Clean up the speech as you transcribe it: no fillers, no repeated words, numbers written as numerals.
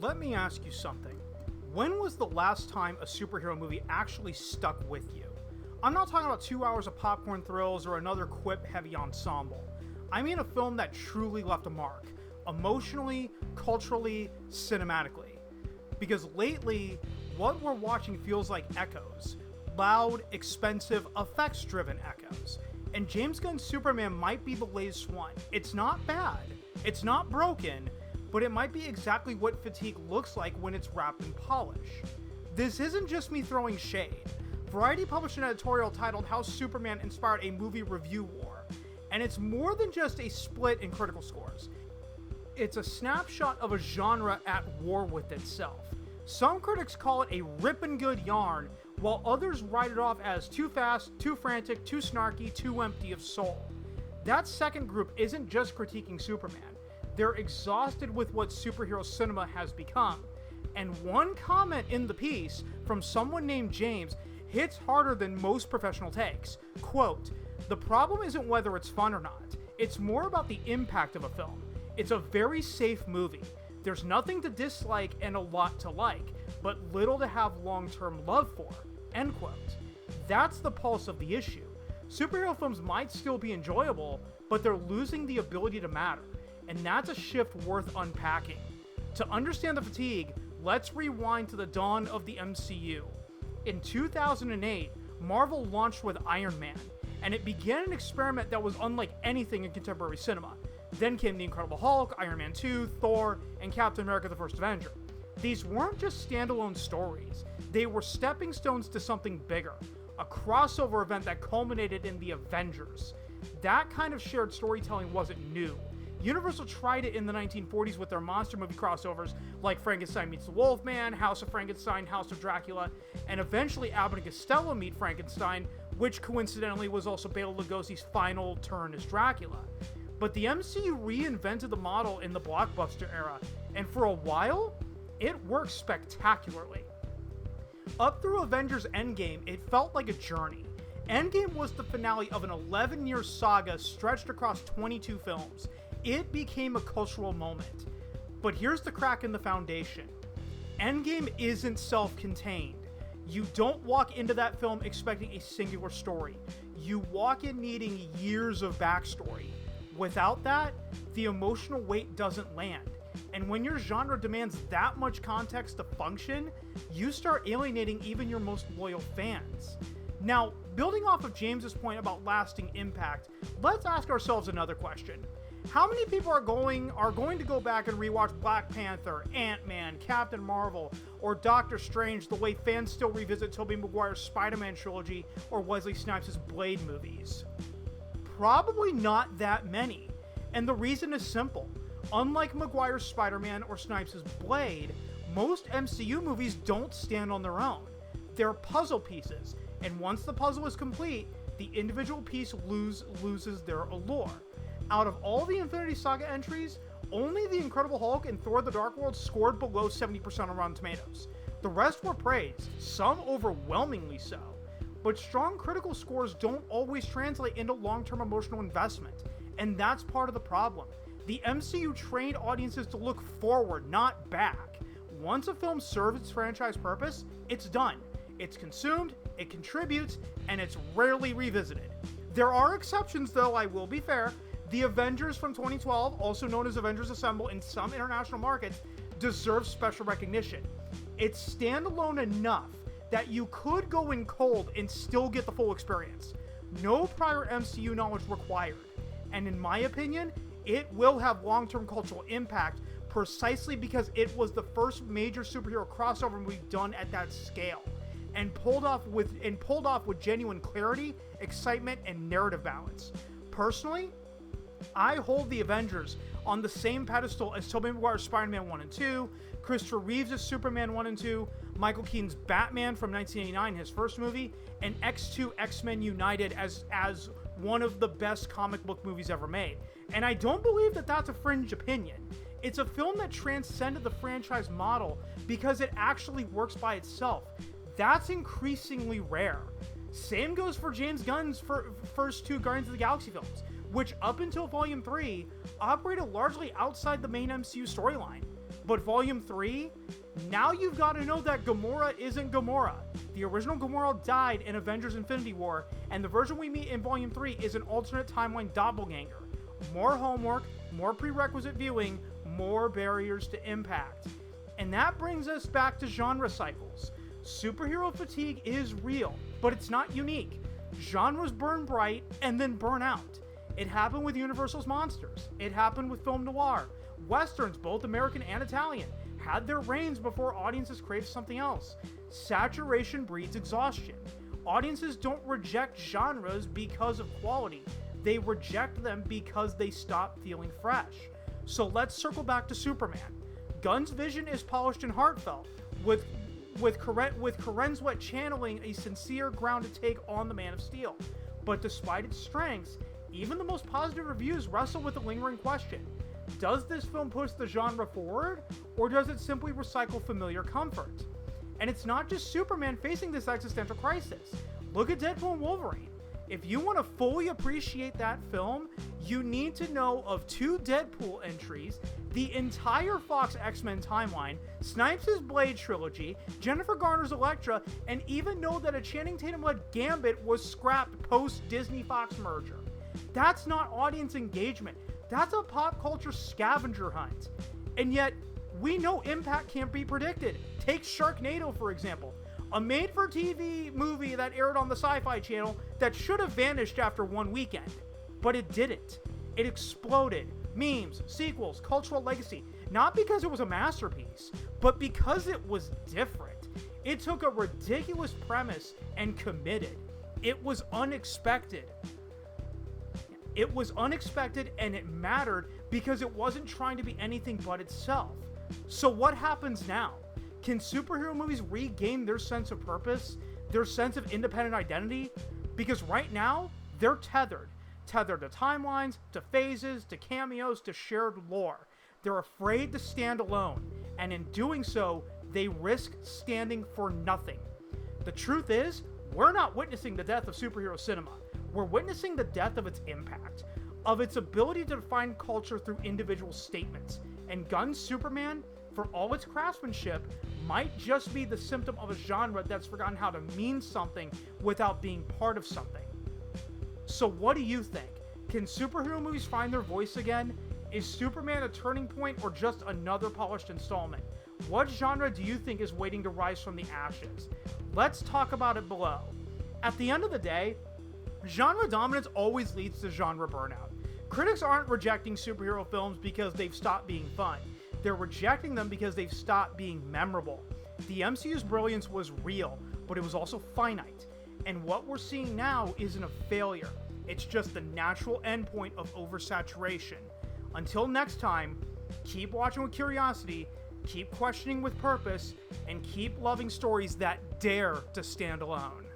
Let me ask you something. When was the last time a superhero movie actually stuck with you? I'm not talking about 2 hours of popcorn thrills or another quip-heavy ensemble. I mean a film that truly left a mark, emotionally, culturally, cinematically. Because lately, what we're watching feels like echoes. Loud, expensive, effects-driven echoes. And James Gunn's Superman might be the latest one. It's not bad. It's not broken, but it might be exactly what fatigue looks like when it's wrapped in polish. This isn't just me throwing shade. Variety published an editorial titled How Superman Inspired a Movie Review War, and it's more than just a split in critical scores. It's a snapshot of a genre at war with itself. Some critics call it a rippin' good yarn, while others write it off as too fast, too frantic, too snarky, too empty of soul. That second group isn't just critiquing Superman. They're exhausted with what superhero cinema has become. And one comment in the piece from someone named James hits harder than most professional takes. Quote, "The problem isn't whether it's fun or not. It's more about the impact of a film. It's a very safe movie. There's nothing to dislike and a lot to like, but little to have long-term love for." End quote. That's the pulse of the issue. Superhero films might still be enjoyable, but they're losing the ability to matter. And that's a shift worth unpacking. To understand the fatigue, let's rewind to the dawn of the MCU. In 2008, Marvel launched with Iron Man, and it began an experiment that was unlike anything in contemporary cinema. Then came The Incredible Hulk, Iron Man 2, Thor, and Captain America the First Avenger. These weren't just standalone stories, they were stepping stones to something bigger, a crossover event that culminated in the Avengers. That kind of shared storytelling wasn't new. Universal tried it in the 1940s with their monster movie crossovers like Frankenstein meets the Wolfman, House of Frankenstein, House of Dracula, and eventually Abbott and Costello meet Frankenstein, which coincidentally was also Bela Lugosi's final turn as Dracula. But the MCU reinvented the model in the blockbuster era, and for a while, it worked spectacularly. Up through Avengers Endgame, it felt like a journey. Endgame was the finale of an 11-year saga stretched across 22 films. It became a cultural moment. But here's the crack in the foundation. Endgame isn't self-contained. You don't walk into that film expecting a singular story. You walk in needing years of backstory. Without that, the emotional weight doesn't land. And when your genre demands that much context to function, you start alienating even your most loyal fans. Now, building off of James's point about lasting impact, let's ask ourselves another question. How many people are going to go back and rewatch Black Panther, Ant-Man, Captain Marvel, or Doctor Strange the way fans still revisit Tobey Maguire Spider-Man trilogy or Wesley Snipes' Blade movies? Probably not that many. And the reason is simple. Unlike Maguire's Spider-Man or Snipes' Blade, most MCU movies don't stand on their own. They're puzzle pieces, and once the puzzle is complete, the individual piece loses their allure. Out of all the Infinity Saga entries, only The Incredible Hulk and Thor: The Dark World scored below 70% on Rotten Tomatoes. The rest were praised, some overwhelmingly so. But strong critical scores don't always translate into long-term emotional investment, and that's part of the problem. The MCU trained audiences to look forward, not back. Once a film serves its franchise purpose, it's done. It's consumed, it contributes, and it's rarely revisited. There are exceptions though, I will be fair. The Avengers from 2012, also known as Avengers Assemble in some international markets, deserve special recognition. It's standalone enough that you could go in cold and still get the full experience. No prior MCU knowledge required. And in my opinion, it will have long-term cultural impact precisely because it was the first major superhero crossover movie done at that scale, and pulled off with genuine clarity, excitement, and narrative balance. Personally, I hold the Avengers on the same pedestal as Tobey Maguire's Spider-Man 1 and 2, Christopher Reeves' Superman 1 and 2, Michael Keaton's Batman from 1989, his first movie, and X2 X-Men United as one of the best comic book movies ever made. And I don't believe that that's a fringe opinion. It's a film that transcended the franchise model because it actually works by itself. That's increasingly rare. Same goes for James Gunn's first two Guardians of the Galaxy films, which up until Volume 3 operated largely outside the main MCU storyline. But Volume 3, now you've got to know that Gamora isn't Gamora. The original Gamora died in Avengers Infinity War, and the version we meet in Volume 3 is an alternate timeline doppelganger. More homework, more prerequisite viewing, more barriers to impact. And that brings us back to genre cycles. Superhero fatigue is real, but it's not unique. Genres burn bright and then burn out. It happened with Universal's Monsters. It happened with film noir. Westerns, both American and Italian, had their reigns before audiences craved something else. Saturation breeds exhaustion. Audiences don't reject genres because of quality. They reject them because they stop feeling fresh. So let's circle back to Superman. Gunn's vision is polished and heartfelt, with Corenswet channeling a sincere, grounded take on the Man of Steel. But despite its strengths, even the most positive reviews wrestle with a lingering question. Does this film push the genre forward, or does it simply recycle familiar comfort? And it's not just Superman facing this existential crisis. Look at Deadpool and Wolverine. If you want to fully appreciate that film, you need to know of 2 Deadpool entries, the entire Fox X-Men timeline, Snipes' Blade trilogy, Jennifer Garner's Elektra, and even know that a Channing Tatum-led Gambit was scrapped post-Disney-Fox merger. That's not audience engagement. That's a pop culture scavenger hunt. And yet, we know impact can't be predicted. Take Sharknado, for example. A made-for-TV movie that aired on the Sci-Fi Channel that should have vanished after one weekend. But it didn't. It exploded. Memes, sequels, cultural legacy. Not because it was a masterpiece, but because it was different. It took a ridiculous premise and committed. It was unexpected. It was unexpected, and it mattered because it wasn't trying to be anything but itself. So what happens now? Can superhero movies regain their sense of purpose, their sense of independent identity? Because right now, they're tethered. Tethered to timelines, to phases, to cameos, to shared lore. They're afraid to stand alone, and in doing so, they risk standing for nothing. The truth is, we're not witnessing the death of superhero cinema. We're witnessing the death of its impact, of its ability to define culture through individual statements. And Gunn's Superman, for all its craftsmanship, might just be the symptom of a genre that's forgotten how to mean something without being part of something. So what do you think? Can superhero movies find their voice again? Is Superman a turning point or just another polished installment? What genre do you think is waiting to rise from the ashes? Let's talk about it below. At the end of the day, genre dominance always leads to genre burnout. Critics aren't rejecting superhero films because they've stopped being fun. They're rejecting them because they've stopped being memorable. The MCU's brilliance was real, but it was also finite. And what we're seeing now isn't a failure. It's just the natural endpoint of oversaturation. Until next time, keep watching with curiosity, keep questioning with purpose, and keep loving stories that dare to stand alone.